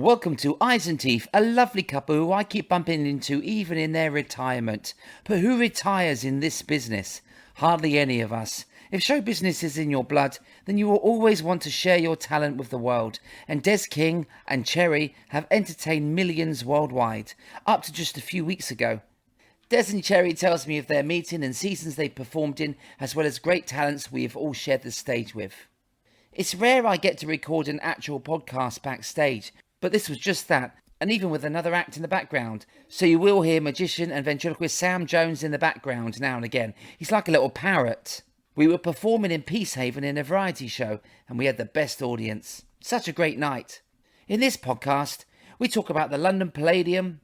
Welcome to Eyes and Teeth, a lovely couple who I keep bumping into even in their retirement. But who retires in this business? Hardly any of us. If show business is in your blood, then you will always want to share your talent with the world. And Des King and Cherry have entertained millions worldwide, up to just a few weeks ago. Des and Cherry tells me of their meeting and seasons they performed in, as well as great talents we have all shared the stage with. It's rare I get to record an actual podcast backstage, but this was just that, and even with another act in the background. So you will hear magician and ventriloquist Sam Jones in the background now and again. He's like a little parrot. We were performing in Peacehaven in a variety show, and we had the best audience. Such a great night. In this podcast, we talk about the London Palladium,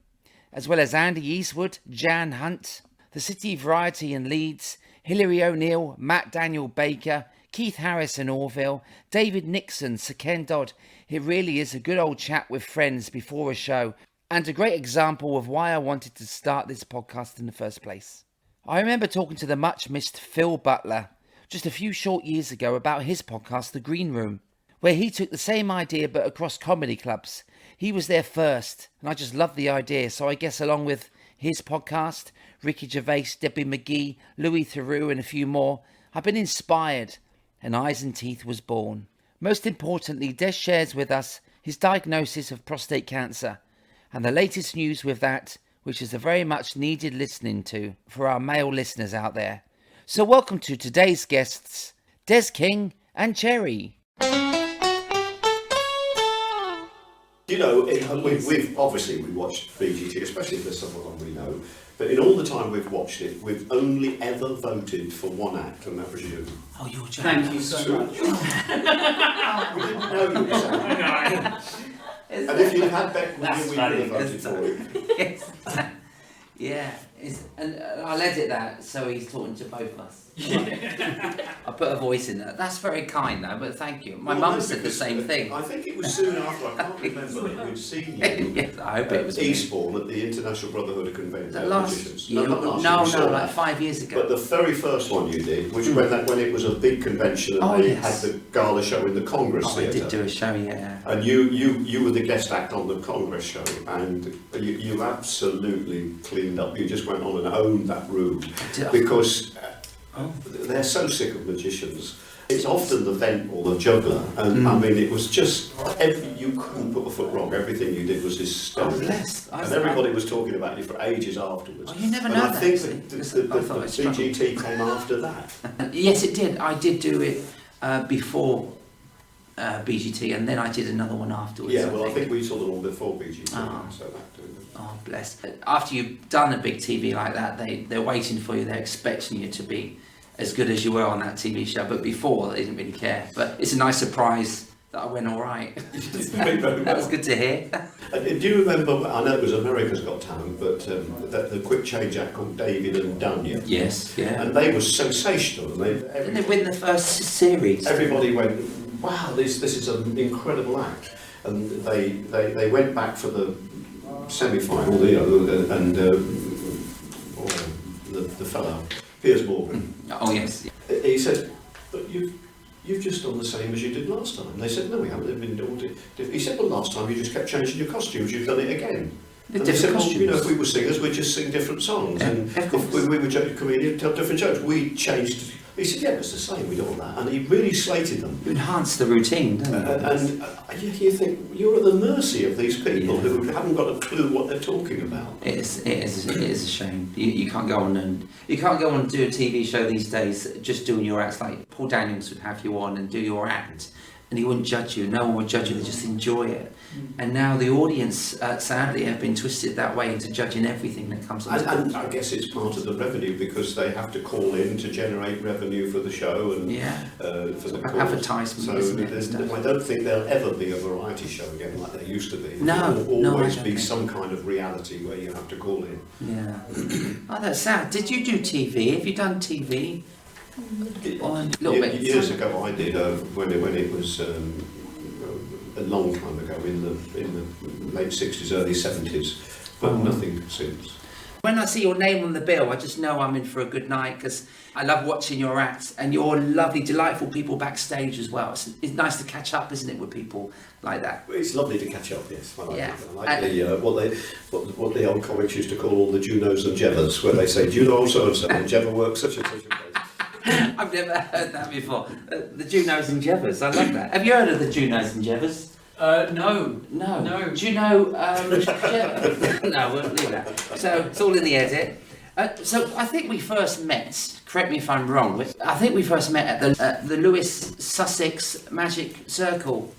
as well as Andy Eastwood, Jan Hunt, the City Variety in Leeds, Hilary O Neil, Matt Daniel Baker, Keith Harris in Orville, David Nixon, Sir Ken Dodd. It really is a good old chat with friends before a show, and a great example of why I wanted to start this podcast in the first place. I remember talking to the much missed Phil Butler just a few short years ago about his podcast, The Green Room, where he took the same idea but across comedy clubs. He was there first, and I just loved the idea, so I guess along with his podcast, Ricky Gervais, Debbie McGee, Louis Theroux and a few more, I've been inspired, and Eyes and Teeth was born. Most importantly, Des shares with us his diagnosis of prostate cancer and the latest news with that, which is a very much needed listening to for our male listeners out there. So welcome to today's guests, Des King and Cherry. You know, we've obviously we watched BGT, especially if there's someone we know, but in all the time we've watched it, we've only ever voted for one act, and that was you. Oh, you're joking. Thank you so much. We didn't know you were saying. And if you'd had Beck, we would have voted for it. Yeah, and I'll edit that so he's talking to both of us. I put a voice in that. That's very kind though, but thank you. My mum said the same thing. I think it was soon after, I can't remember, that we'd seen you Yes, I hope it was Eastbourne at the International Brotherhood of Convention Magicians. No, like 5 years ago. But the very first one you did, which when it was a big convention and they had the gala show in the Congress Theatre. I did do a show, yeah. And you were the guest act on the Congress show, and you absolutely cleaned up. You just went on and owned that room because they're so sick of magicians. It's often the vent or the juggler, and I mean, it was just you couldn't put a foot wrong. Everything you did was hysterical, and everybody was talking about you for ages afterwards. Oh, you never know and I that. think the BGT came after that. Yes, it did. I did do it before BGT, and then I did another one afterwards. Yeah, well, I think we saw them all before BGT. So that. Oh, bless. After you've done a big TV like that, they're waiting for you. They're expecting you to be as good as you were on that TV show. But before, they didn't really care. But it's a nice surprise that I went all right. That was good to hear. Do you remember, I know it was America's Got Talent, but the quick change act called David and Dunya? Yes, yeah. And they were sensational. Didn't they win the first series? Everybody went, wow, this is an incredible act. And they went back for the semi-final, and the fellow, Piers Morgan. Oh yes. He said, but you've just done the same as you did last time. They said, no, we haven't. They've been doing it. He said, well, last time you just kept changing your costumes. You've done it again. And they said, well, you know, if we were singers, we'd just sing different songs. And if we were comedians, tell different jokes. We changed. He said, yeah, it's the same, we do all that. And he really slated them. You enhance the routine, don't you? And you think, you're at the mercy of these people who haven't got a clue what they're talking about. It is a shame. You can't go on and do a TV show these days just doing your acts. Like Paul Daniels would have you on and do your act, and he wouldn't judge you. No one would judge you. They just enjoy it. And now the audience, sadly, have been twisted that way into judging everything that comes on. And I guess it's part of the revenue because they have to call in to generate revenue for the show and for the advertisement. So I don't think there'll ever be a variety show again like there used to be. No, there'll always be some kind of reality where you have to call in. Yeah. Oh, that's sad. Did you do TV? Have you done TV? Years ago, I did when it was. A long time ago in the late 60s, early 70s, but nothing since. When I see your name on the bill, I just know I'm in for a good night, because I love watching your acts, and you're lovely, delightful people backstage as well. It's nice to catch up, isn't it, with people like that? It's lovely to catch up, yes. I like Yeah. it. I like what the old comics used to call all the Junos and Jevers, where they say, Juno also and so and Jeva works such and such a place. I've never heard that before. The Junos and Jevers, I love that. Have you heard of the Junos and Jevers? No. Do you know? No, we'll leave that. So it's all in the edit. So I think we first met. Correct me if I'm wrong. I think we first met at the Lewis Sussex Magic Circle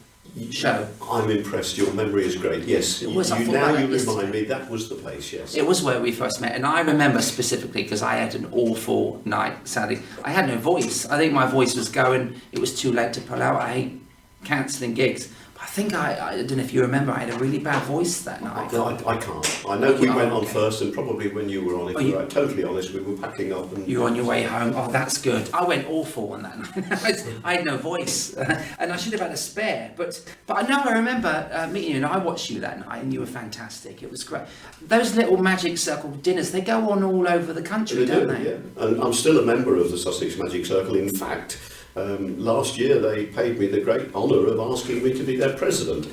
show. I'm impressed. Your memory is great. Yes. It was, you remind me. That was the place. Yes. It was where we first met, and I remember specifically because I had an awful night. Sadly, I had no voice. I think my voice was going. It was too late to pull out. I hate cancelling gigs. I think I don't know if you remember, I had a really bad voice that night. I can't. I know we went on first, and probably when you were on, if we're totally honest, we were packing up. And you were on your way home. Oh, that's good. I went awful on that night. I had no voice, and I should have had a spare. But I know I remember meeting you, and I watched you that night, and you were fantastic. It was great. Those little Magic Circle dinners, they go on all over the country, don't they? Yeah. And I'm still a member of the Sussex Magic Circle. In fact, last year they paid me the great honour of asking me to be their president.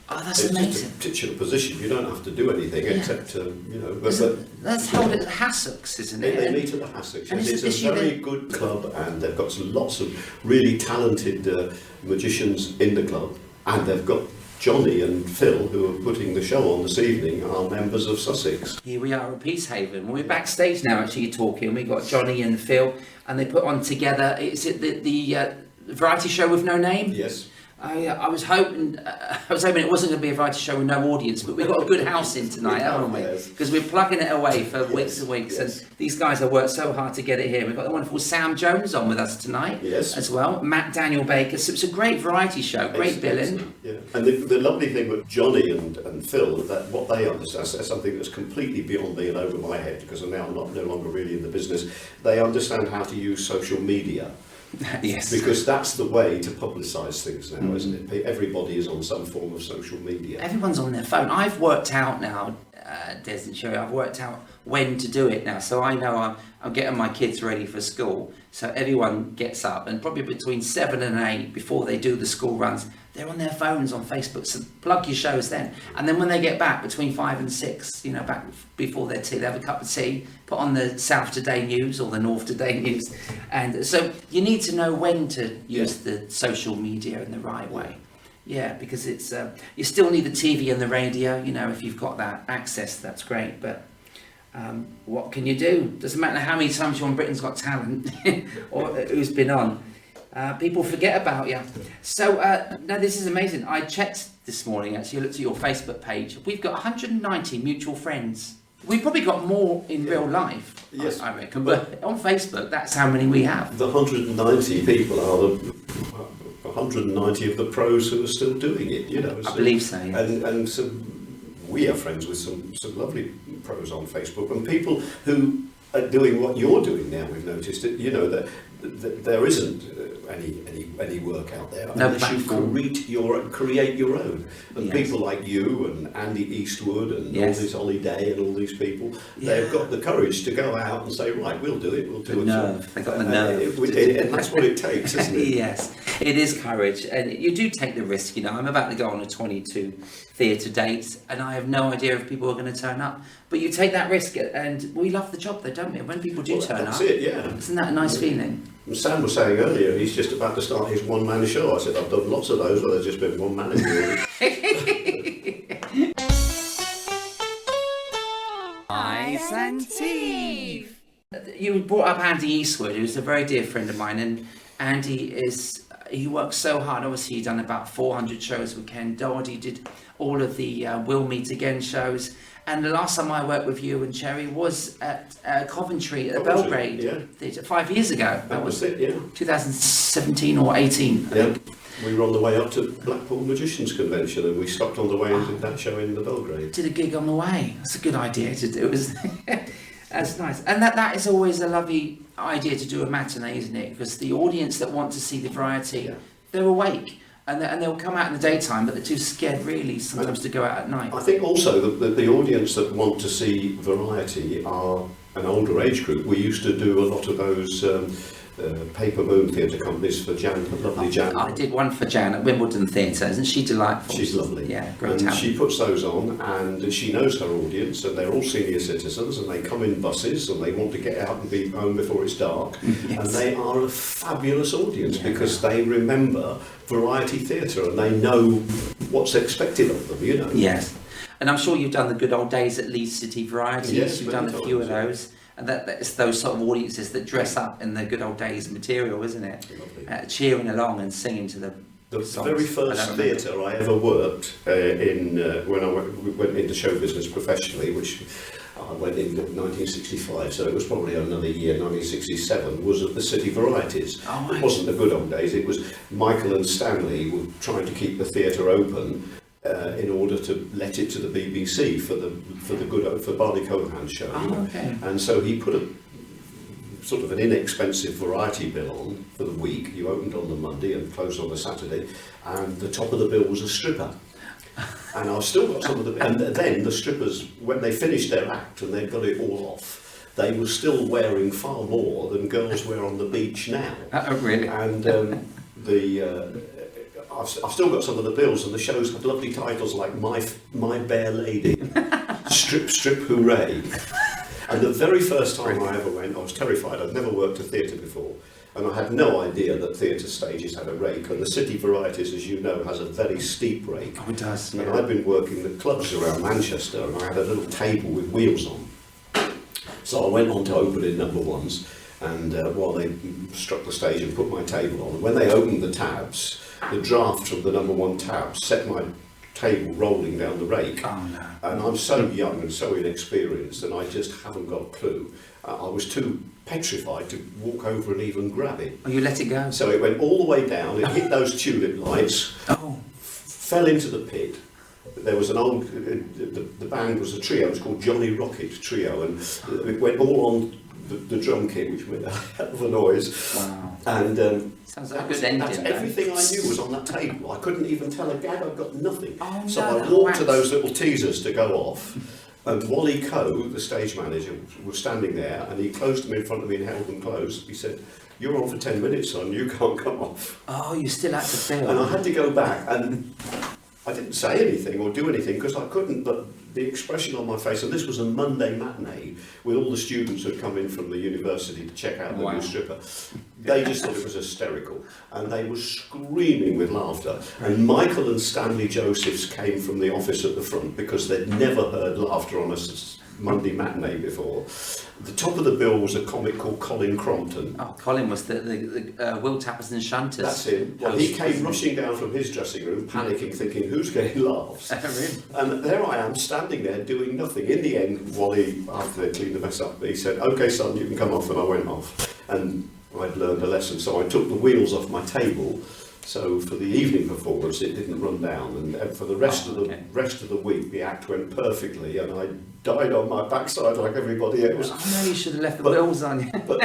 Oh, that's it's amazing. Just a titular position. You don't have to do anything except, That's held at Hassocks, isn't it? They meet at the Hassocks. And it's a very good club, and they've got lots of really talented magicians in the club, and they've got Johnny and Phil, who are putting the show on this evening, are members of Sussex. Here we are at Peacehaven. We're backstage now, actually, talking. We've got Johnny and Phil, and they put on together, is it the variety show with no name? Yes. I was hoping it wasn't going to be a variety show with no audience, but we've got a good house in tonight, haven't we? Because we're plugging it away for weeks and weeks, and these guys have worked so hard to get it here. We've got the wonderful Sam Jones on with us tonight, as well. Matt Daniel Baker. So it's a great variety show, great billing. Yeah. And the lovely thing with Johnny and Phil, that what they understand is something that's completely beyond me and over my head, because I'm now no longer really in the business. They understand how to use social media. Yes. Because that's the way to publicise things now, isn't it? Everybody is on some form of social media. Everyone's on their phone. I've worked out now, Des and Sherry, I've worked out when to do it now. So I know I'm getting my kids ready for school. So everyone gets up, and probably between 7 and 8, before they do the school runs, they're on their phones on Facebook. So plug your shows then. And then when they get back between 5 and 6, back before their tea, they have a cup of tea, put on the South Today News or the North Today News. And so you need to know when to use the social media in the right way. Yeah, because it's you still need the TV and the radio. If you've got that access, that's great. But what can you do? Doesn't matter how many times you're on Britain's Got Talent or who's been on. People forget about you. So, no, this is amazing. I checked this morning, actually, I looked at your Facebook page. We've got 190 mutual friends. We've probably got more in real life, yes, I reckon. But on Facebook, that's how many we have. The 190 people are the 190 of the pros who are still doing it, I believe so, yeah. And so we are friends with some lovely pros on Facebook, and people who are doing what you're doing now. We've noticed it, that there isn't any work out there unless you create your own. And people like you and Andy Eastwood and all this Ollie Day and all these people, they've got the courage to go out and say, right, we'll do it. We'll do it. They've got the nerve. And that's what it takes, isn't it? Yes, it is courage, and you do take the risk. I'm about to go on a 22 theatre date, and I have no idea if people are going to turn up. But you take that risk, and we love the job, though, don't we? When people do turn up, that's it. Yeah, isn't that a nice feeling? Sam was saying earlier he's just about to start his one-man show. I said I've done lots of those where there's just been one manager. Ice and Teeth. You brought up Andy Eastwood, who's a very dear friend of mine, and Andy he works so hard. Obviously, he's done about 400 shows with Ken Dodd. He did all of the We'll Meet Again shows. And the last time I worked with you and Cherry was at Coventry at Belgrade Theatre 5 years ago. That was it, yeah. 2017 or 18. Yeah. We were on the way up to Blackpool Magicians Convention, and we stopped on the way and did that show in the Belgrade. Did a gig on the way. That's a good idea to do. It was that's nice. And that is always a lovely idea to do a matinee, isn't it? Because the audience that want to see the variety, they're awake. and they'll come out in the daytime, but they're too scared really sometimes to go out at night. I think also that the audience that want to see variety are an older age group. We used to do a lot of those paper moon theatre companies for Jan, lovely Jan. I did one for Jan at Wimbledon Theatre. Isn't she delightful? She's lovely. Yeah, great and talent. she puts those on, and she knows her audience, and they're all senior citizens, and they come in buses, and they want to get out and be home before it's dark. Yes. And they are a fabulous audience because they remember variety theatre, and they know what's expected of them, you know. Yes. And I'm sure you've done the good old days at Leeds City Varieties. Yes, you've done a many few of times, those. And that's those sort of audiences that dress up in the good old days material, isn't it? Cheering along and singing to The songs. very first theatre I ever worked in, when I went into show business professionally, which I went in 1965, so it was probably another year, 1967, was at the City Varieties. Oh, it wasn't the good old days, it was Michael and Stanley were trying to keep the theatre open in order to let it to the BBC for Barney Cohan's show. Oh, okay. And so he put a sort of an inexpensive variety bill on for the week. You opened on the Monday and closed on the Saturday, and the top of the bill was a stripper. And I've still got some of the... And then the strippers, when they finished their act and they'd got it all off, they were still wearing far more than girls wear on the beach now. Oh, really? And I've still got some of the bills, and the shows had lovely titles like My Bare Lady, Strip Strip Hooray. And the very first time I ever went, I was terrified. I'd never worked a theatre before, and I had no idea that theatre stages had a rake. And the City Varieties, as you know, has a very steep rake. Oh, it does. And Yeah. I'd been working the clubs around Manchester, and I had a little table with wheels on. So I went on to open in number ones, and while they struck the stage and put my table on, when they opened the tabs, the draft from the number one tab set my table rolling down the rake. Oh, no. And I'm so young and so inexperienced, and I just haven't got a clue. I was too petrified to walk over and even grab it. Oh, you let it go? So it went all the way down, it hit those tulip lights, Oh. fell into the pit. There was an old, the band was a trio, it was called Johnny Rocket Trio, and it went all on the drum kit, which made a hell of a noise. Wow. And Sounds like a good ending. that's everything I knew was on that table. I couldn't even tell a gag, I've got nothing. Oh, So no, I walked to wax. those little teasers to go off, and Wally Coe, the stage manager, was standing there, and he closed them in front of me and held them close. He said, "You're on for 10 minutes, son, you can't come off." Oh, you still had to film. And I had to go back, and I didn't say anything or do anything because I couldn't, but the expression on my face, and this was a Monday matinee with all the students who had come in from the university to check out the Wow. new stripper. They just thought it was hysterical, and they were screaming with laughter. And Michael and Stanley Josephs came from the office at the front because they'd never heard laughter on a Monday matinee before. The top of the bill was a comic called Colin Crompton. Oh, Colin was the Will Tappers and Shunters. That's him. Well, he came rushing down from his dressing room, panicking, thinking, who's getting laughs? Really? And there I am, standing there, doing nothing. In the end, Wally, after they cleaned the mess up, he said, "OK, son, you can come off," and I went off. And I'd learned a lesson, so I took the wheels off my table, so for the evening performance it didn't run down, and for the rest of the week the act went perfectly, and I died on my backside like everybody else. I know you should have left the wheels on you. But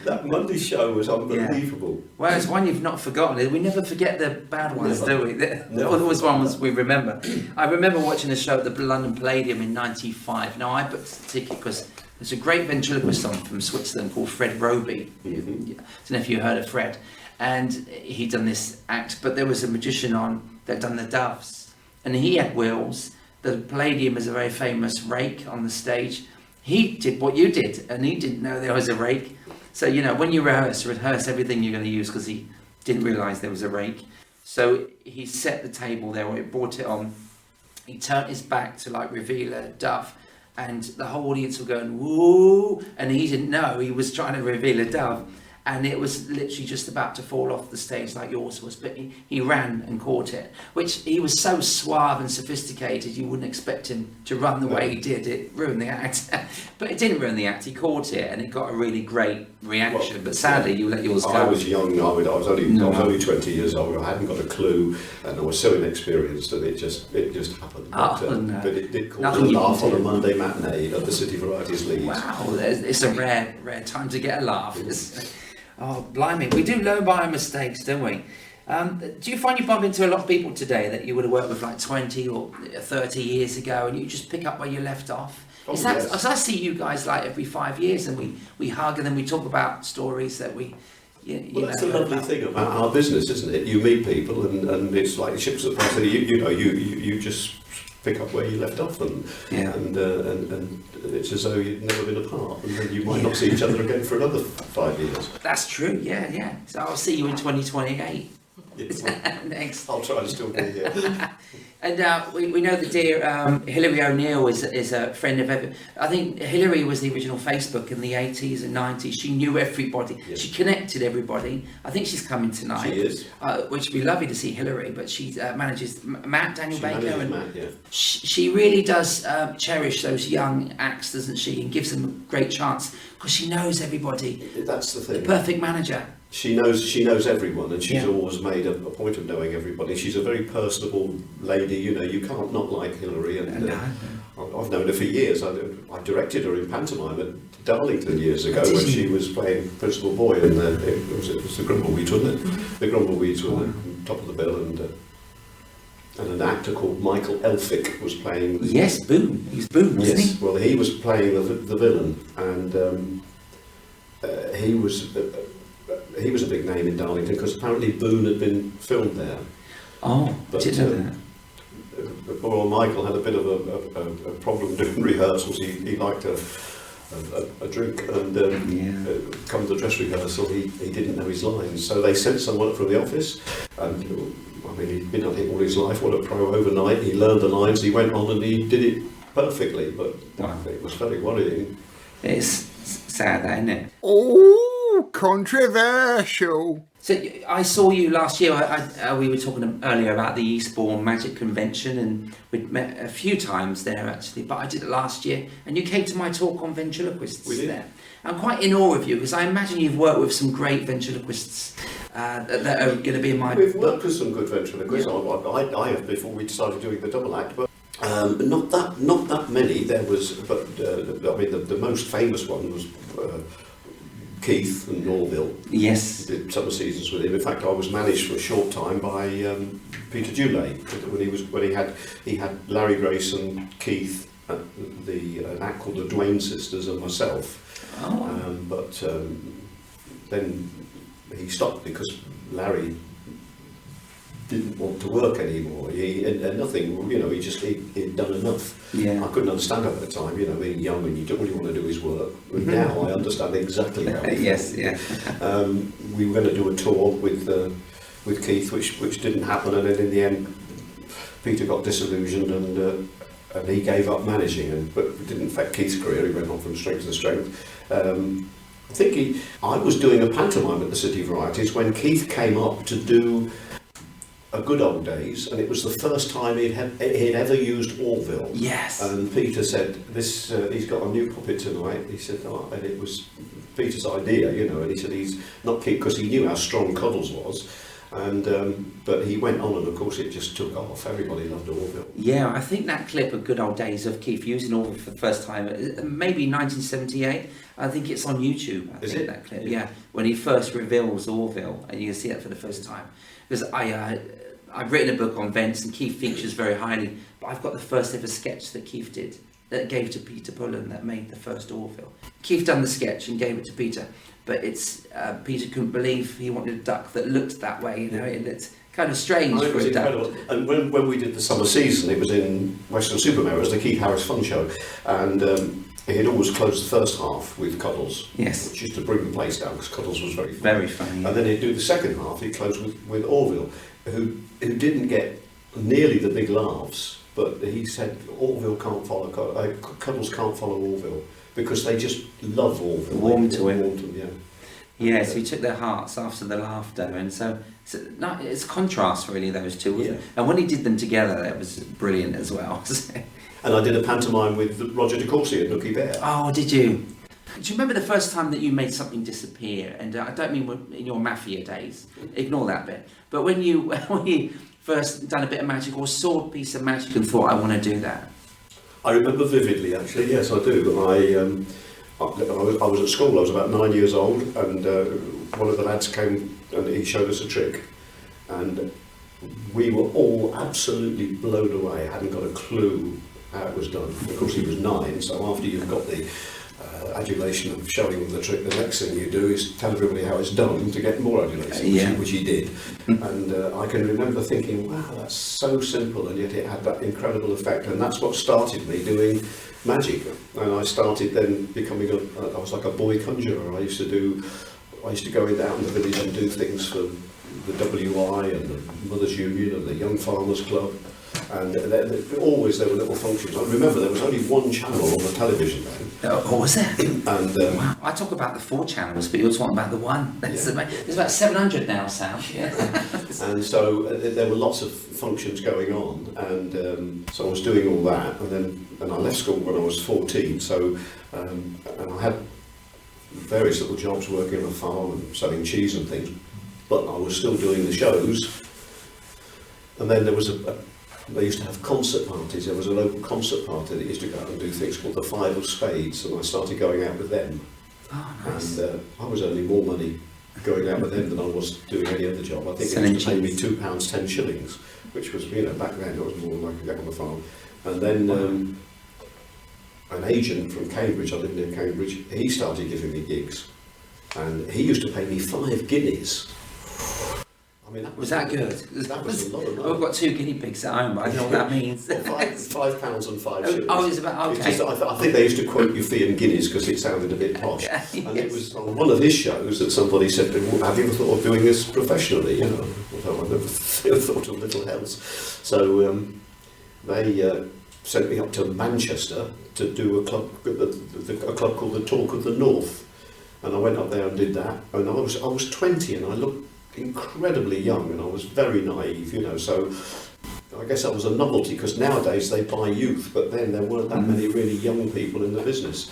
that Monday show was unbelievable. Well, it's one you've not forgotten. We never forget the bad ones, do we? The always ones we remember. I remember watching a show at the London Palladium in '95. Now, I booked a ticket because there's a great ventriloquist on from Switzerland called Fred Roby. Mm-hmm. I don't know if you heard of Fred. And he'd done this act, but there was a magician on that done the doves. And he had wheels. The Palladium is a very famous rake on the stage. He did what you did, and he didn't know there was a rake. So, you know, when you rehearse everything you're going to use, because he didn't realise there was a rake. So he set the table there, or he brought it on. He turned his back to like reveal a dove, and the whole audience were going, woo, and he didn't know he was trying to reveal a dove. And it was literally just about to fall off the stage like yours was, but he ran and caught it, which he was so suave and sophisticated you wouldn't expect him to run the way he did. It ruined the act. But it didn't ruin the act, he caught it and it got a really great reaction. But sadly you let yours go. I was young, I was only 20 years old, I hadn't got a clue, and I was so inexperienced that it just happened. No. But it did cause Nothing a you laugh can on a do. Monday matinee at the City Varieties Leeds. Wow, it's a rare time to get a laugh. Oh, blimey, we do learn by our mistakes, don't we? Do you find you bump into a lot of people today that you would have worked with like 20 or 30 years ago, and you just pick up where you left off? Oh, As yes. I see you guys like every 5 years, and we hug, and then we talk about stories that we. Well, that's the lovely thing about our business, isn't it? You meet people, and it's like ships at pass. You just pick up where you left off, and it's as though you'd never been apart, and then you might not see each other again for another 5 years. That's true. Yeah. So I'll see you in 2028. Yeah, Next. I'll try to still be here. And we know that dear Hilary O Neil is a friend of I think Hilary was the original Facebook in the 80s and 90s. She knew everybody. Yes. She connected everybody. I think she's coming tonight. She is. Which would be lovely to see Hilary, but she manages Daniel Baker. Manages And Matt, yeah. she really does cherish those young acts, doesn't she? And gives them a great chance because she knows everybody. That's the thing. The perfect manager. She knows everyone, and she's always made a point of knowing everybody. She's a very personable lady. You can't not like Hilary, and I've known her for years. I directed her in pantomime at Darlington years ago when she was playing Principal Boy, and it was the Grumbleweeds, wasn't it? The Grumbleweeds were the top of the bill, and an actor called Michael Elphick was playing. Yes, Boone. He's Boone, wasn't he? Yes, well, he was playing the villain, and he was a big name in Darlington because apparently Boone had been filmed there. Oh, But didn't know that. poor old Michael had a bit of a problem doing rehearsals. He liked a drink, and come to the dress rehearsal, he didn't know his lines. So they sent someone up from the office, and I mean, he'd been at it all his life. What a pro overnight! He learned the lines. He went on and he did it perfectly. But it was very worrying. It's sad, that, isn't it? Oh, controversial. So I saw you last year. We were talking earlier about the Eastbourne Magic Convention, and we'd met a few times there actually. But I did it last year, and you came to my talk on ventriloquists. We did. There. I'm quite in awe of you because I imagine you've worked with some great ventriloquists that are going to be in my We've book. worked with some good ventriloquists. I have before we started doing the double act, but not that many. There was, but I mean, the most famous one was Keith and Norville. Yes. Did summer seasons with him. In fact, I was managed for a short time by Peter Dulay when he had Larry Grace and Keith, an act called the Dwayne Sisters, and myself. Oh. But then he stopped because Larry didn't want to work anymore. And nothing, he'd done enough. Yeah. I couldn't understand at the time, being young and you don't really want to do his work. But now I understand exactly how he Yes. felt. Yeah. We were going to do a tour with Keith, which didn't happen, and then in the end, Peter got disillusioned and he gave up managing. But it didn't affect Keith's career. He went on from strength to strength. I was doing a pantomime at the City Varieties when Keith came up to do A Good Old Days, and it was the first time he'd ever used Orville. Yes. And Peter said, "This he's got a new puppet tonight." He said, and it was Peter's idea, and he said he's not Keith because he knew how strong Cuddles was, and but he went on, and of course it just took off. Everybody loved Orville. Yeah, I think that clip of Good Old Days of Keith using Orville for the first time, maybe 1978. I think it's on YouTube. I think that clip. Yeah, when he first reveals Orville, and you can see that for the first time. Because I've written a book on Vents, and Keith features very highly. But I've got the first ever sketch that Keith did, that gave to Peter Pullen, that made the first Orville. Keith done the sketch and gave it to Peter, but it's Peter couldn't believe he wanted a duck that looked that way. It looked kind of strange It for was a duck. incredible. And when we did the summer season, it was in Western-super-Mare, it was the Keith Harris Fun Show, and he'd always close the first half with Cuddles, Yes. which used to bring the place down because Cuddles was very funny. Very funny. And then he'd do the second half, he'd close with Orville, who didn't get nearly the big laughs, but he said Orville can't follow, Cuddles can't follow Orville, because they just love Orville. Warm to him. Warm to him, yeah. Yeah, so he took their hearts after the laughter, and so it's contrast really, those two, wasn't it? And when he did them together, that was brilliant as well. And I did a pantomime with Roger de Courcy and Nookie Bear. Oh, did you? Do you remember the first time that you made something disappear? And I don't mean in your mafia days, ignore that bit. But when you first done a bit of magic or saw a piece of magic and thought, I want to do that. I remember vividly, actually. Yes, I do. I was at school. I was about 9 years old, and one of the lads came and he showed us a trick. and we were all absolutely blown away. Hadn't got a clue how it was done. Of course, he was 9, so after you've got the adulation of showing them the trick, the next thing you do is tell everybody how it's done to get more adulation, which he did. And I can remember thinking, wow, that's so simple, and yet it had that incredible effect, and that's what started me doing magic. And I started then becoming I was like a boy conjurer. I used to go out in the village and do things for the WI and the Mothers Union and the Young Farmers Club. And always there were little functions. I remember there was only one channel on the television then. Oh, was there? And wow. I talk about the 4 channels, but you're talking about the one. There's about 700 now, Sam. Yeah. And so there were lots of functions going on, and so I was doing all that, and I left school when I was 14. So and I had various little jobs working on a farm and selling cheese and things, but I was still doing the shows. And then there was they used to have concert parties. There was a local concert party that used to go out and do things called the 5 of Spades, and I started going out with them. Oh, nice. And I was earning more money going out with them than I was doing any other job. I think it used to pay me £2 10 shillings, which was, back then it was more than I could get on the farm. And then an agent from Cambridge, I lived near Cambridge, he started giving me gigs, and he used to pay me 5 guineas. I mean, was that good? That was a lot of money. I've got 2 guinea pigs at home, but I don't know what that means. Well, £5 and 5 shillings. Oh, it's about, okay. It's just, I think they used to quote you fee and guineas because it sounded a bit posh. Okay, and it was on one of his shows that somebody said, well, have you ever thought of doing this professionally? Although I never thought of little else. So they sent me up to Manchester to do a club called the Talk of the North. And I went up there and did that. And I was 20 and I looked incredibly young, and I was very naive, so I guess that was a novelty, because nowadays they buy youth, but then there weren't that many really young people in the business.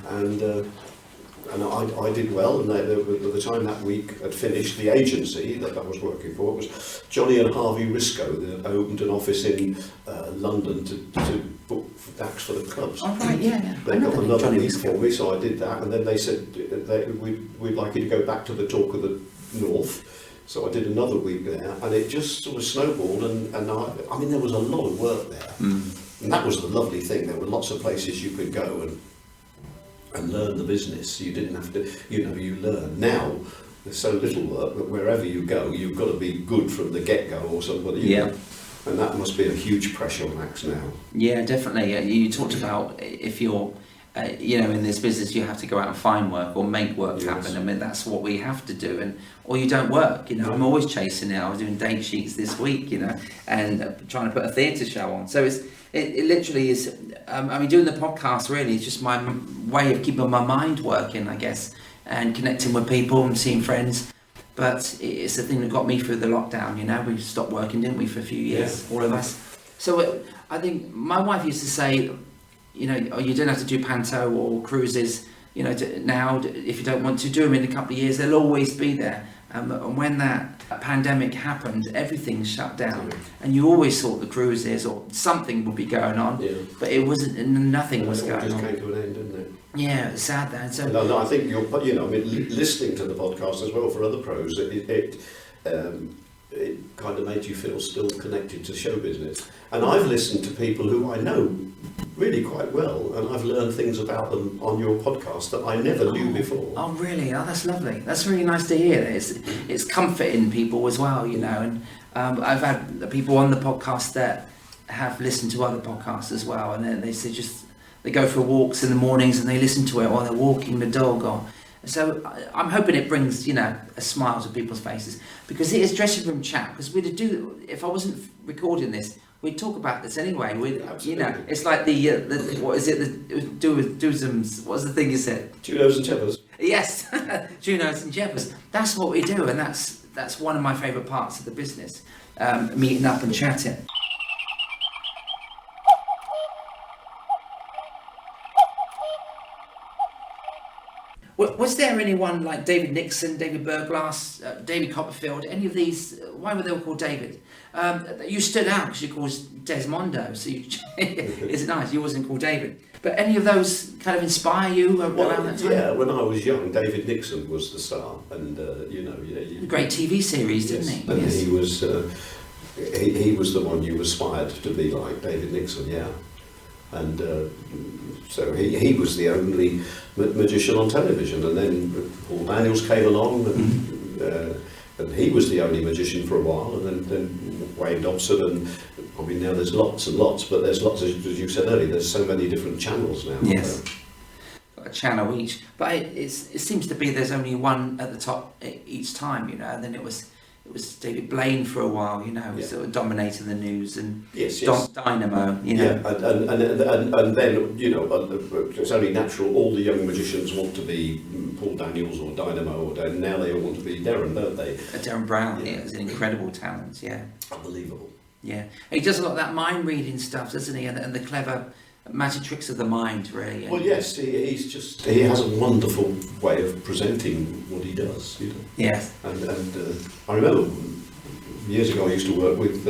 And I did well, and by the time that week had finished, the agency that I was working for was Johnny and Harvey Risco. They opened an office in London to book acts for the clubs. Oh, right, yeah. They got another week for me, so I did that, and then they said we'd like you to go back to the Talk of the North. So I did another week there, and it just sort of snowballed, and I mean there was a lot of work there, and that was the lovely thing. There were lots of places you could go and learn the business. You didn't have to, you learn. Now there's so little work that wherever you go, you've got to be good from the get-go or somebody. Yeah. And that must be a huge pressure on acts now. Yeah, definitely. You talked about if you're in this business, you have to go out and find work or make work happen. I mean, that's what we have to do, or you don't work. I'm always chasing it. I was doing date sheets this week, and trying to put a theatre show on. So it literally is. Doing the podcast really is just my way of keeping my mind working, I guess, and connecting with people and seeing friends. But it's the thing that got me through the lockdown. We stopped working, didn't we, for a few years, all of us. So I think my wife used to say, you don't have to do panto or cruises, now if you don't want to do them in a couple of years, they'll always be there. And when that pandemic happened, everything shut down, and you always thought the cruises or something would be going on, but it wasn't. Nothing was going on. It just came to an end, didn't it? Yeah, it's sad then. So no, I think listening to the podcast as well for other pros, it kind of made you feel still connected to show business. And I've listened to people who I know really quite well, and I've learned things about them on your podcast that I never knew before. Oh, really? Oh, that's lovely. That's really nice to hear. It's comforting people as well, and I've had people on the podcast that have listened to other podcasts as well, and then they go for walks in the mornings and they listen to it while they're walking the dog. So I'm hoping it brings, a smile to people's faces, because it is dressing room chat. Because if I wasn't recording this, we'd talk about this anyway. It's like the what is it? The doozums. What's the thing you said? Junos and Cheppers. Yes, Junos and Cheppers. That's what we do, and that's one of my favourite parts of the business. Meeting up and chatting. Was there anyone like David Nixon, David Burglass, David Copperfield, any of these, why were they all called David? You stood out because you're called Desmondo, so it's nice, you wasn't called David. But any of those kind of inspire you around that time? Yeah, when I was young, David Nixon was the star, and good great TV series, didn't he? And Yes. he was the one you aspired to be like, David Nixon, yeah. And so he was the only magician on television, and then Paul Daniels came along, and he was the only magician for a while, and then Wayne Dobson, and I mean now there's lots and lots, but there's lots, as you said earlier, there's so many different channels now. Yes. A channel each, but it seems to be there's only one at the top each time, you know, and then it was David Blaine for a while, you know, sort of dominating the news, and Dynamo, you know. Yeah, and then, you know, it's only natural all the young magicians want to be Paul Daniels or Dynamo, or now they all want to be Darren, don't they? Darren Brown, yeah, is an incredible talent, yeah. Unbelievable. Yeah, he does a lot of that mind reading stuff, doesn't he? And the clever magic tricks of the mind, really. Well, yes, he has a wonderful way of presenting what he does, you know. Yes. And I remember years ago I used to work with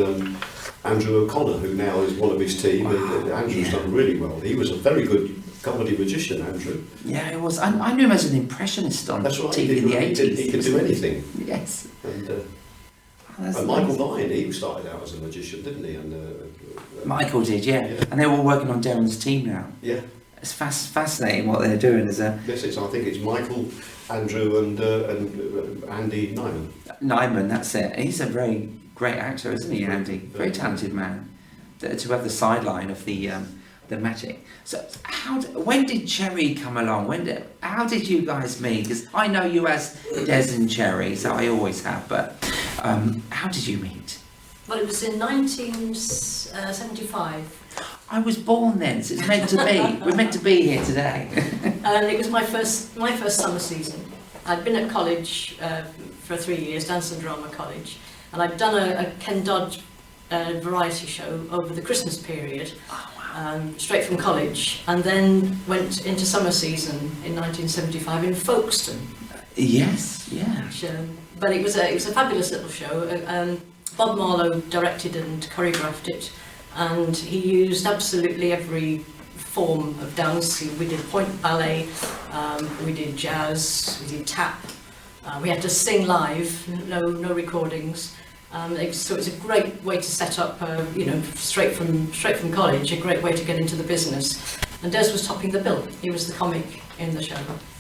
Andrew O'Connor, who now is one of his team. And Andrew's done really well. He was a very good comedy magician, Andrew. Yeah, it was. I knew him as an impressionist on TV in the 80s. He could do anything. Yes. And Michael Vine, he started out as a magician, didn't he? And Michael did, yeah. And they're all working on Darren's team now. Yeah. It's fascinating what they're doing. Yes, I think it's Michael, Andrew, and Andy Nyman. Nyman, that's it. He's a very great actor, isn't he, Andy? Very talented man. To have the sideline of the magic. So, when did Cherry come along? How did you guys meet? Because I know you as Des and Cherry, so I always have. But how did you meet? Well, it was in 1975. I was born then, so it's meant to be. We're meant to be here today. And it was my first summer season. I'd been at college for 3 years, dance and drama college, and I'd done a Ken Dodd variety show over the Christmas period, straight from college, and then went into summer season in 1975 in Folkestone. Yes, yeah. But it was a fabulous little show. Bob Marlowe directed and choreographed it, and he used absolutely every form of dance. We did point ballet, we did jazz, we did tap. We had to sing live, no recordings. So it was a great way to set up, straight from college, a great way to get into the business. And Des was topping the bill. He was the comic in the show.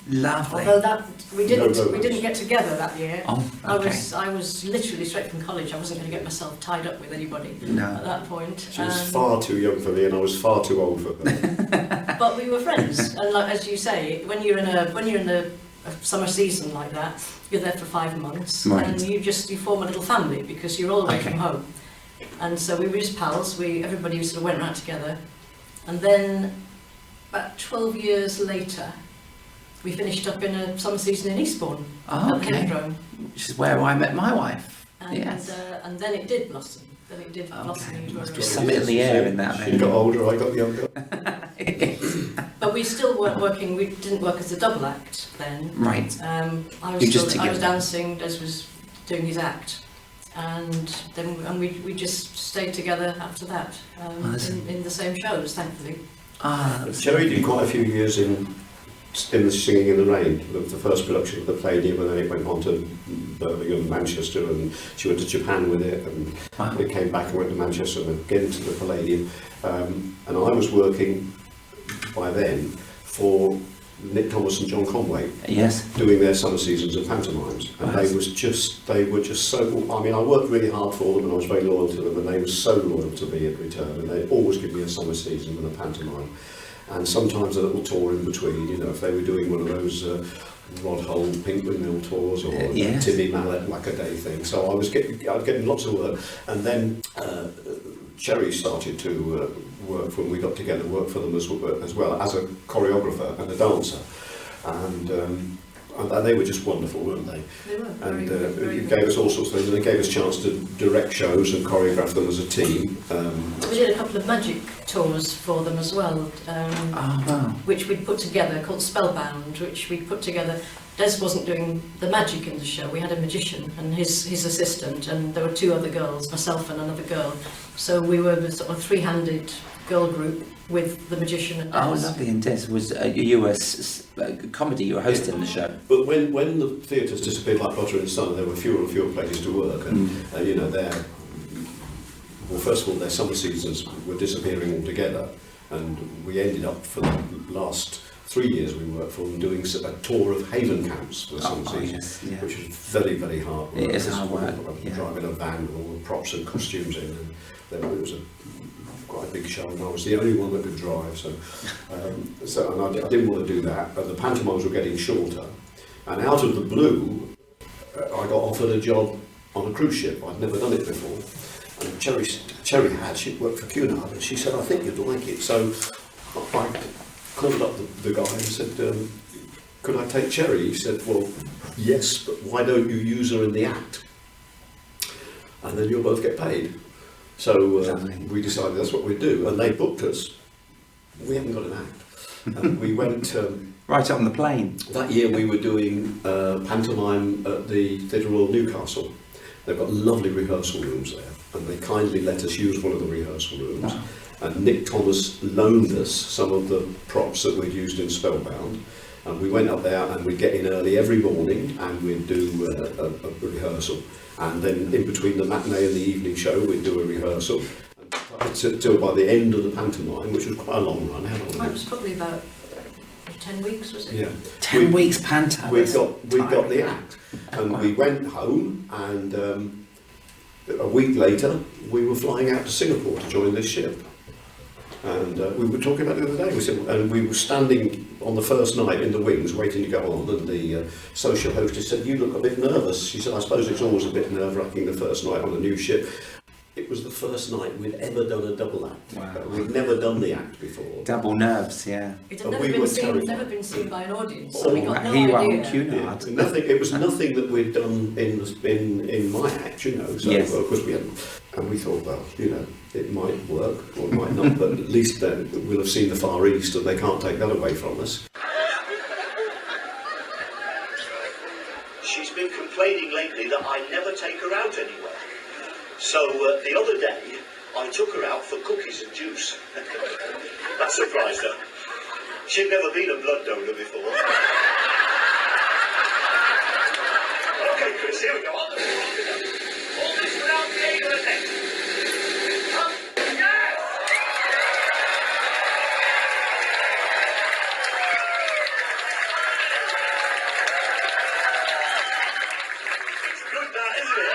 Lovely. Although we didn't get together that year. Oh, okay. I was literally straight from college. I wasn't going to get myself tied up with anybody at that point. She was far too young for me, and I was far too old for her. But we were friends, and like, as you say, when you're in a summer season like that, you're there for 5 months, right. And you form a little family because you're all away from home. And so we were just pals. Everybody sort of went around together, and then about 12 years later, we finished up in a summer season in Eastbourne, at the Hippodrome. Which is where I met my wife. And, and then it did blossom. Blossom into a Just something in the air in that. She got older, I got younger. But we still weren't working. We didn't work as a double act then. Right. I was dancing. Des was doing his act, and then we just stayed together after that in the same shows, thankfully. Cherry did quite a few years in the Singing in the Rain, the first production of the Palladium, and then it went on to Birmingham, Manchester, and she went to Japan with it, and it came back and went to Manchester and again to the Palladium. And I was working by then for Nick Thomas and John Conway, doing their summer seasons of pantomimes, and they were just so. I mean, I worked really hard for them, and I was very loyal to them, and they were so loyal to me in return, and they'd always give me a summer season with a pantomime. And sometimes a little tour in between, if they were doing one of those Rod Hull Pink Windmill tours or Timmy Mallet Whack-A-Day thing. So I was getting lots of work. And then Cherry started to work when we got together, work for them as well as a choreographer and a dancer. And they were just wonderful, weren't they? They were. And it gave us all sorts of things, and it gave us a chance to direct shows and choreograph them as a team. We did a couple of magic tours for them as well, which we'd put together, called Spellbound, which we'd put together. Des wasn't doing the magic in the show. We had a magician and his assistant, and there were 2 other girls, myself and another girl. So we were sort of 3-handed girl group with the magician and Oh, Des. lovely. And Des, was you were comedy, you were hosting the show. But when the theatres disappeared like butter in the sun, there were fewer and fewer places to work, and you know, well, first of all, their summer seasons were disappearing altogether, and we ended up for the last 3 years we worked for them doing a tour of Haven camps for some seasons, yes, yeah. which is very, very hard work. It is hard work, yeah. Driving a van with all the props and costumes in, and then it was quite a big show, and I was the only one that could drive, so and I didn't want to do that, but the pantomimes were getting shorter, and out of the blue, I got offered a job on a cruise ship. I'd never done it before, and Cherry had, she worked for Cunard, and she said, I think you'd like it, so I called up the guy and said, could I take Cherry? He said, well, yes, but why don't you use her in the act? And then you'll both get paid. So we decided that's what we'd do, and they booked us. We haven't got an act. And we went... right on the plane. That year we were doing pantomime at the Theatre Royal Newcastle. They've got lovely rehearsal rooms there, and they kindly let us use one of the rehearsal rooms. Wow. And Nick Thomas loaned us some of the props that we'd used in Spellbound, and we went up there and we'd get in early every morning and we'd do a rehearsal, and then in between the matinee and the evening show we'd do a rehearsal until by the end of the pantomime, which was quite a long run. How long It was probably about 10 weeks, was it? Yeah. 10 weeks panto. We got the act, and we went home, and a week later we were flying out to Singapore to join this ship. And we were talking about it the other day. We said, and we were standing on the first night in the wings waiting to go on, and the social hostess said, "You look a bit nervous." She said, "I suppose it's always a bit nerve-wracking the first night on a new ship." It was the first night we'd ever done a double act. Wow. We'd never done the act before. Double nerves, yeah. It had And never, we been were seen, terrified. never been seen by an audience, so we got no He were on idea. Cunard. Yeah, nothing. It was nothing that we'd done in my act, you know. So Yes. of course we hadn't, and we thought, well, you know, it might work or it might not, but at least we'll have seen the Far East, and they can't take that away from us. She's been complaining lately that I never take her out anywhere. So the other day, I took her out for cookies and juice. That surprised her. She'd never been a blood donor before. Okay, Chris, here we go. On the floor. All this without the aid of the neck. Yes! It's good that, isn't it?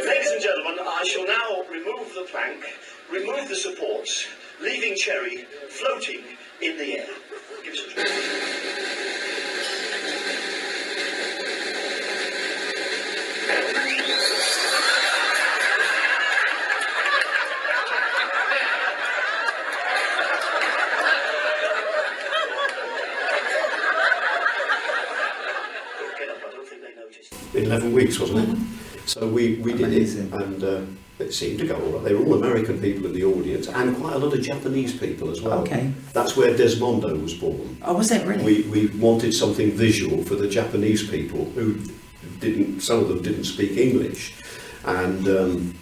Ladies and gentlemen, I shall now remove the plank, remove the supports, leaving Cherry floating in the air. Give us a try. Get up, I don't think they noticed. 11 weeks, wasn't it? So we did Amazing. it, and it seemed to go all right. They were all American people in the audience, and quite a lot of Japanese people as well. Okay. That's where Desmondo was born. Oh, was it really? We wanted something visual for the Japanese people who some of them didn't speak English, and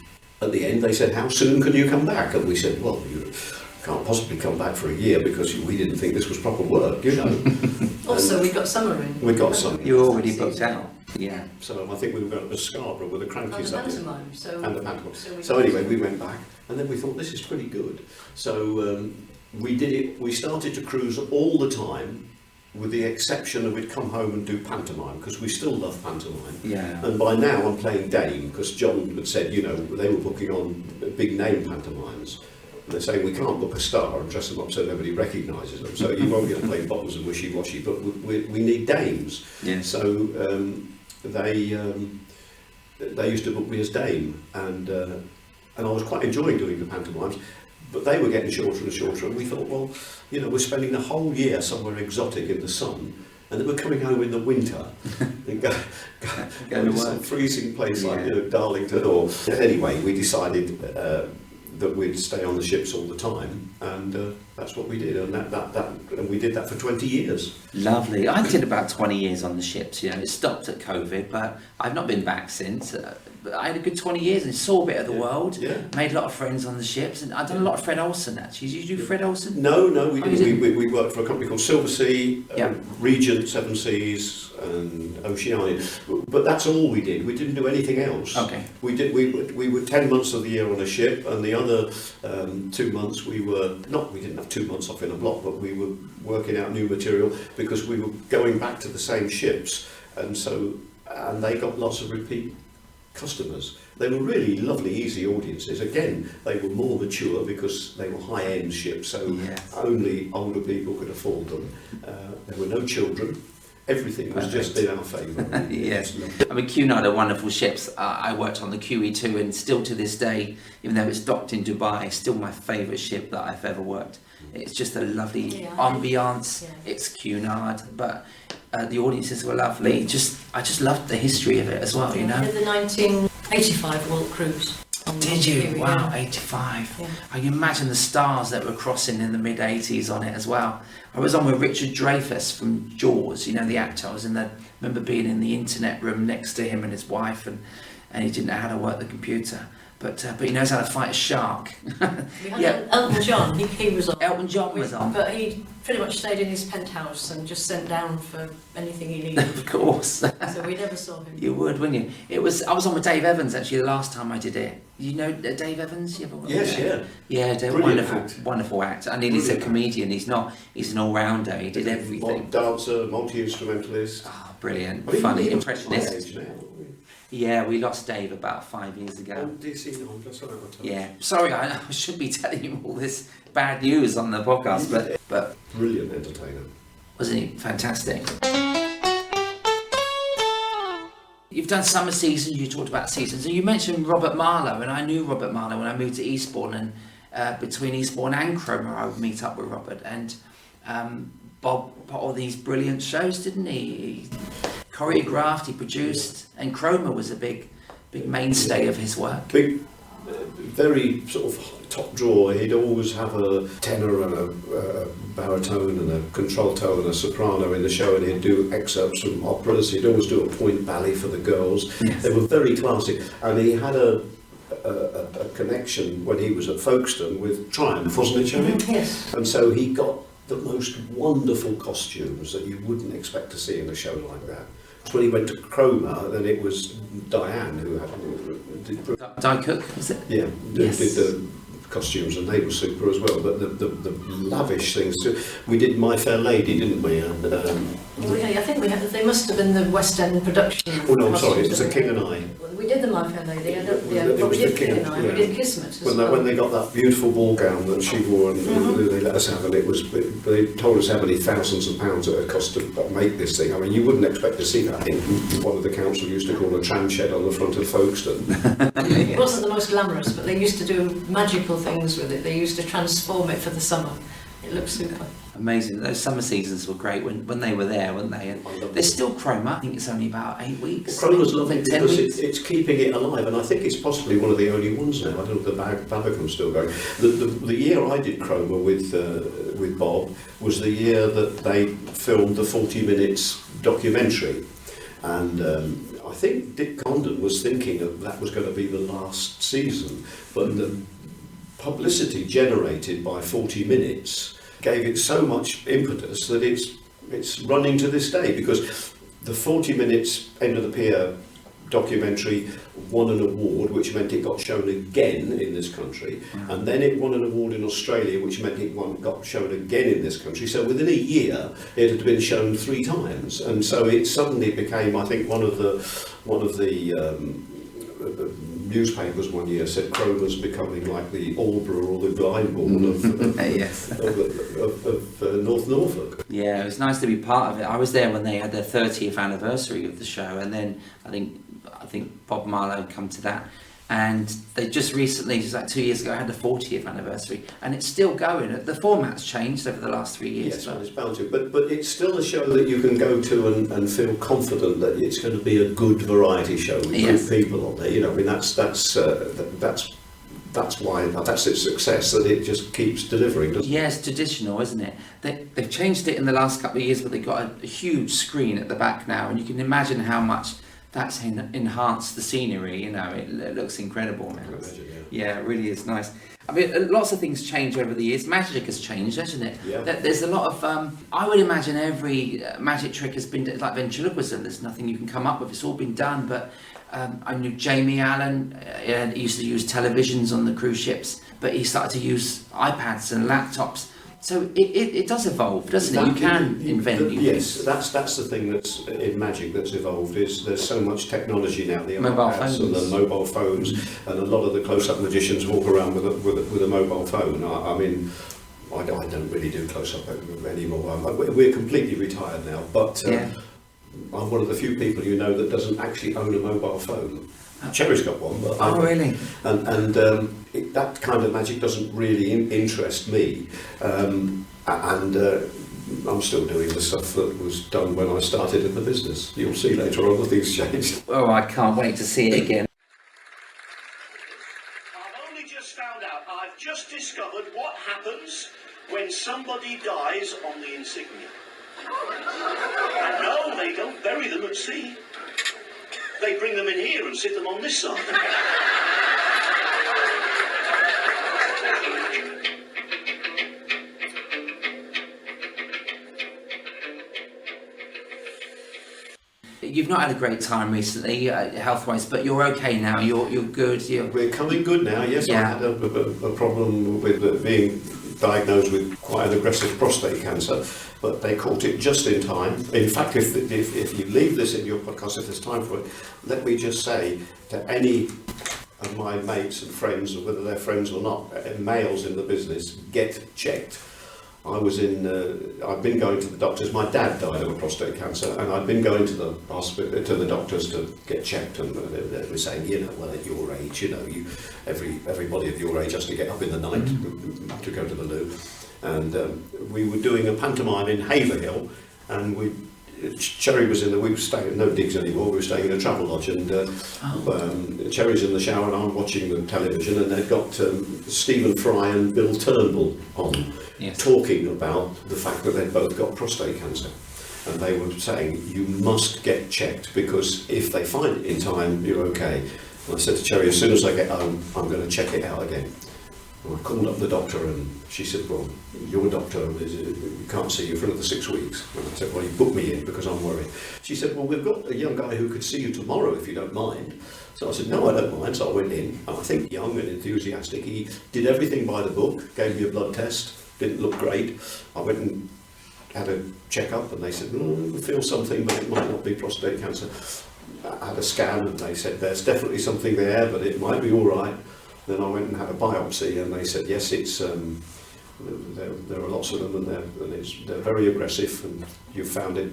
at the end they said, "How soon can you come back?" And we said, "Well, you can't possibly come back for a year because we didn't think this was proper work, you know." Also, we got summer in. We got summer. You were already booked out. Yeah. So I think we were going to Scarborough with the And Crankies the that year. pantomime, so... And the pantomime. we So got- anyway, we went back, and then we thought this is pretty good. So we did it. We started to cruise all the time, with the exception of we'd come home and do pantomime because we still love pantomime. Yeah. And by now I'm playing Dame because John had said, you know, they were booking on big name pantomimes. And they're saying we can't book a star and dress them up so nobody recognises them. So you won't be able to play Bottles and Wishy Washy, but we need dames. Yeah. So they used to book me as Dame, and I was quite enjoying doing the pantomimes, but they were getting shorter and shorter, and we thought, well, you know, we're spending the whole year somewhere exotic in the sun, and then we're coming home in the winter and go to to some work. freezing place like, Yeah. you know, Darlington or... Anyway, we decided that we'd stay on the ships all the time, and that's what we did, and and we did that for 20 years. Lovely. I did about 20 years on the ships. You know, it stopped at COVID, but I've not been back since. I had a good 20 years and saw a bit of the world. Yeah. Made a lot of friends on the ships, and I've done a lot of Fred Olsen actually. Did you do Fred Olsen? No, we Oh, didn't. We worked for a company called Silver Sea, Yeah. Regent, Seven Seas, and Oceania. But that's all we did. We didn't do anything else. Okay. We were 10 months of the year on a ship, and the other 2 months we didn't have 2 months off in a block, but we were working out new material because we were going back to the same ships, and they got lots of repeat customers. They were really lovely, easy audiences. Again, they were more mature because they were high-end ships, so only older people could afford them. There were no children. Everything was just in our favour. Yes. I mean, Cunard are wonderful ships. I worked on the QE2, and still to this day, even though it's docked in Dubai, it's still my favourite ship that I've ever worked. It's just a lovely ambiance. Yeah. It's Cunard, but the audiences were lovely. I just loved the history of it as well, you know. I did the 1985 World Cruise. Did you? Yeah. Wow, 85. Yeah. I can imagine the stars that were crossing in the mid-80s on it as well. I was on with Richard Dreyfuss from Jaws, you know, the actor. I remember being in the internet room next to him and his wife, and he didn't know how to work the computer. But he knows how to fight a shark. We had Elton John, he was on. Elton John was on. But he pretty much stayed in his penthouse and just sent down for anything he needed. Of course. So we never saw him. You would, wouldn't you? I was on with Dave Evans actually the last time I did it. You know Dave Evans? You ever Yes, yeah. Yeah, Brilliant wonderful actor. I mean, he's a comedian. He's an all-rounder. He did everything. Dancer, multi-instrumentalist. Oh, brilliant. I mean, Funny, he was impressionist. my age now. Yeah, we lost Dave about 5 years ago. Oh, DC, no, that's not what I told Yeah, sorry, I should be telling you all this bad news on the podcast, but Brilliant entertainer. wasn't he fantastic? You've done summer seasons, you talked about seasons, and you mentioned Robert Marlowe, and I knew Robert Marlowe when I moved to Eastbourne, and between Eastbourne and Cromer I would meet up with Robert, and Bob put all these brilliant shows, didn't he? He choreographed, he produced, and Cromer was a big mainstay of his work. Big, very sort of top drawer. He'd always have a tenor and a baritone and a contralto and a soprano in the show, and he'd do excerpts from operas. He'd always do a point ballet for the girls. Yes. They were very classy, and he had a connection when he was at Folkestone with Triumph, wasn't it, Shelley? Yes. And so he got the most wonderful costumes that you wouldn't expect to see in a show like that. When he went to Cromer, then it was Diane who did Di Cook, was it? yeah, Yes. did the costumes, and they were super as well. But the lavish things too. We did My Fair Lady, didn't we? And I think they must have been the West End production. oh no, I'm sorry, it was The King and I. We did the My Fair Lady, It but was we The did King and I, yeah. we did Kismet as well. When they got that beautiful ball gown that she wore, and they let us have, and they told us how many thousands of pounds it had cost to make this thing. I mean, you wouldn't expect to see that in one of the council used to call a tram shed on the front of Folkestone. It wasn't the most glamorous, but they used to do magical things with it. They used to transform it for the summer. It looked super. Amazing. Those summer seasons were great when they were there, weren't they? And there's still Cromer. I think it's only about 8 weeks. Cromer's lovely 10 because weeks. it's keeping it alive, and I think it's possibly one of the only ones now. I don't know if the Babacom's still going. The year I did Cromer with Bob was the year that they filmed the 40 minutes documentary, and I think Dick Condon was thinking that was going to be the last season, but the publicity generated by 40 minutes gave it so much impetus that it's running to this day, because the 40 minutes End of the Pier documentary won an award, which meant it got shown again in this country, and then it won an award in Australia, which meant it got shown again in this country. So within a year it had been shown 3 times, and so it suddenly became, I think, one of the newspapers one year said Cromer's becoming like the Aldborough or the Glyndebourne Yes. of North Norfolk. Yeah, it was nice to be part of it. I was there when they had their 30th anniversary of the show, and then I think Bob Marlowe come to that, and they just recently, just like 2 years ago, had the 40th anniversary, and it's still going. The format's changed over the last 3 years. Yes, well, it's bound to, but it's still a show that you can go to and feel confident that it's going to be a good variety show with good people on there. You know, I mean, that's why that's its success, that it just keeps delivering, doesn't it? Yeah, it's traditional, isn't it? They've changed it in the last couple of years, but they've got a huge screen at the back now, and you can imagine how much that's enhanced the scenery. You know, it looks incredible now. Yeah, it really is nice. I mean, lots of things change over the years. Magic has changed, hasn't it? Yeah. There's a lot of. I would imagine every magic trick has been like ventriloquism. There's nothing you can come up with. It's all been done. But I knew Jamie Allen. He used to use televisions on the cruise ships, but he started to use iPads and laptops. So it does evolve, doesn't it? You can invent new things. Yes, that's the thing that's in magic that's evolved. Is there's so much technology now, the Mobile iPads phones. and the mobile phones, and a lot of the close-up magicians walk around with a mobile phone. I mean, I don't really do close-up anymore. We're completely retired now, but I'm one of the few people you know that doesn't actually own a mobile phone. Cherry's got one, but really? And that kind of magic doesn't really interest me. I'm still doing the stuff that was done when I started in the business. You'll see later on the things changed. Oh, I can't wait to see it again. I've only just found out, I've just discovered what happens when somebody dies on the insignia. And no, they don't bury them at sea. They bring them in here and sit them on this side. You've not had a great time recently, health-wise, but you're okay now. You're good. We're coming good now. Yes, Yeah. I had a problem with being diagnosed with quite an aggressive prostate cancer, but they caught it just in time. In fact, if you leave this in your podcast, if there's time for it, let me just say to any of my mates and friends, whether they're friends or not, males in the business, get checked. I've been going to the doctors. My dad died of a prostate cancer, and I'd been going to the hospital, to the doctors to get checked, and they were saying, well, at your age, everybody of your age has to get up in the night to go to the loo. And we were doing a pantomime in Haverhill, and Cherry was we were staying, no digs anymore, we were staying in a travel lodge, and Cherry's in the shower and I'm watching the television, and they've got Stephen Fry and Bill Turnbull on, talking about the fact that they'd both got prostate cancer. And they were saying, you must get checked, because if they find it in time, you're okay. And I said to Cherry, as soon as I get home, I'm going to check it out again. And I called up the doctor, and she said, well, your doctor, we can't see you for another 6 weeks. And I said, well, you booked me in because I'm worried. She said, well, we've got a young guy who could see you tomorrow if you don't mind. So I said, no, I don't mind. So I went in, and I think young and enthusiastic. He did everything by the book, gave me a blood test, didn't look great. I went and had a check-up, and they said, we feel something, but it might not be prostate cancer. I had a scan, and they said, there's definitely something there, but it might be all right. Then I went and had a biopsy, and they said, yes, it's there are lots of them, and they're very aggressive, and you found it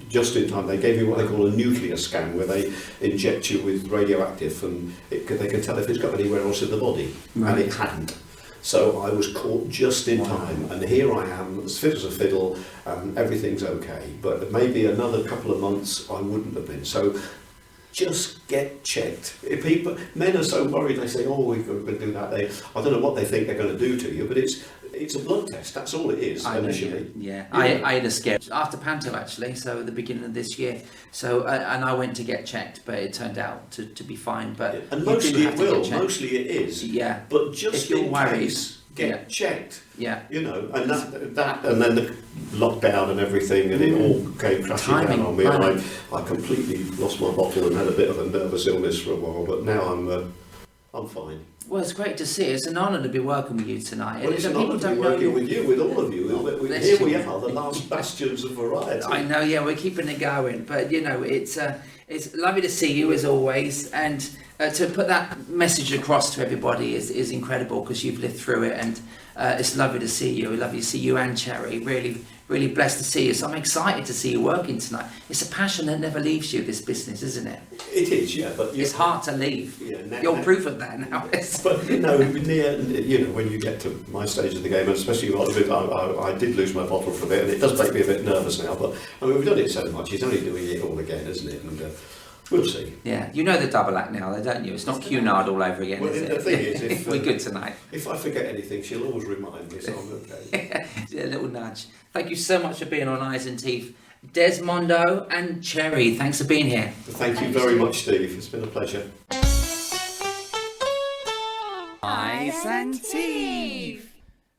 just in time. They gave me what they call a nuclear scan, where they inject you with radioactive, and they can tell if it's got anywhere else in the body, and it hadn't. So I was caught just in time, and here I am, as fit as a fiddle, everything's okay. But maybe another couple of months I wouldn't have been. So just get checked. Men are so worried, they say, oh, we're going to do that. I don't know what they think they're going to do to you, but it's a blood test, that's all it is, initially. Yeah. I had a scare after Panto, actually, so at the beginning of this year. So, and I went to get checked, but it turned out to be fine. But and mostly it is. Yeah. But just in case, get checked. Yeah. And that, and then the lockdown and everything, and it all came crashing down on me. And I completely lost my bottle and had a bit of a nervous illness for a while, but now I'm fine. Well, it's great to see. It's an honour to be working with you tonight. Well, it's an honour to be working with you, with all of you. Here we are, the last bastions of variety. I know, yeah, we're keeping it going. But, it's lovely to see you, as always. And to put that message across to everybody is incredible, because you've lived through it. And it's lovely to see you. Lovely to see you and Cherry. Really, really blessed to see you. So I'm excited to see you working tonight. It's a passion that never leaves you, this business, isn't it? It is, yeah. But it's hard to leave. Yeah, You're proof of that now. But when you get to my stage of the game, and especially I did lose my bottle for a bit, and it does make me a bit nervous now. But I mean, we've done it so much. He's only doing it all again, isn't it? And we'll see. Yeah, you know the double act now, though, don't you? It's not Cunard all over again, well, is it? The thing is, we're good tonight. If I forget anything, she'll always remind me, so I'm okay. A little nudge. Thank you so much for being on Eyes and Teeth. Desmondo and Cherry, thanks for being here. Thank you very much, Steve. It's been a pleasure. Eyes and Teeth.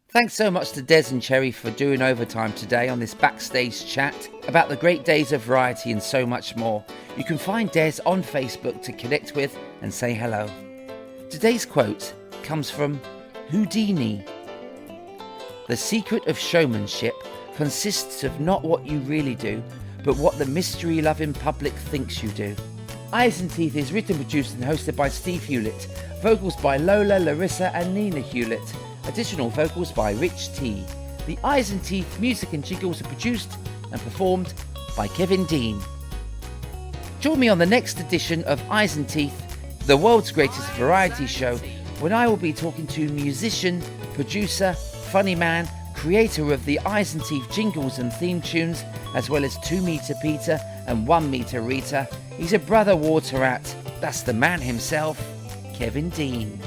Thanks so much to Des and Cherry for doing overtime today on this backstage chat about the great days of variety and so much more. You can find Des on Facebook to connect with and say hello. Today's quote comes from Houdini. The secret of showmanship consists of not what you really do, but what the mystery-loving public thinks you do. Eyes and Teeth is written, produced and hosted by Steve Hewlett. Vocals by Lola, Larissa and Nina Hewlett. Additional vocals by Rich T. The Eyes and Teeth music and jingles are produced and performed by Kevin Dean. Join me on the next edition of Eyes and Teeth, the world's greatest variety show, when I will be talking to musician, producer, funny man, creator of the Eyes and Teeth jingles and theme tunes, as well as 2 Meter Peter and 1 Meter Rita. He's a brother water rat. That's the man himself, Kevin Dean.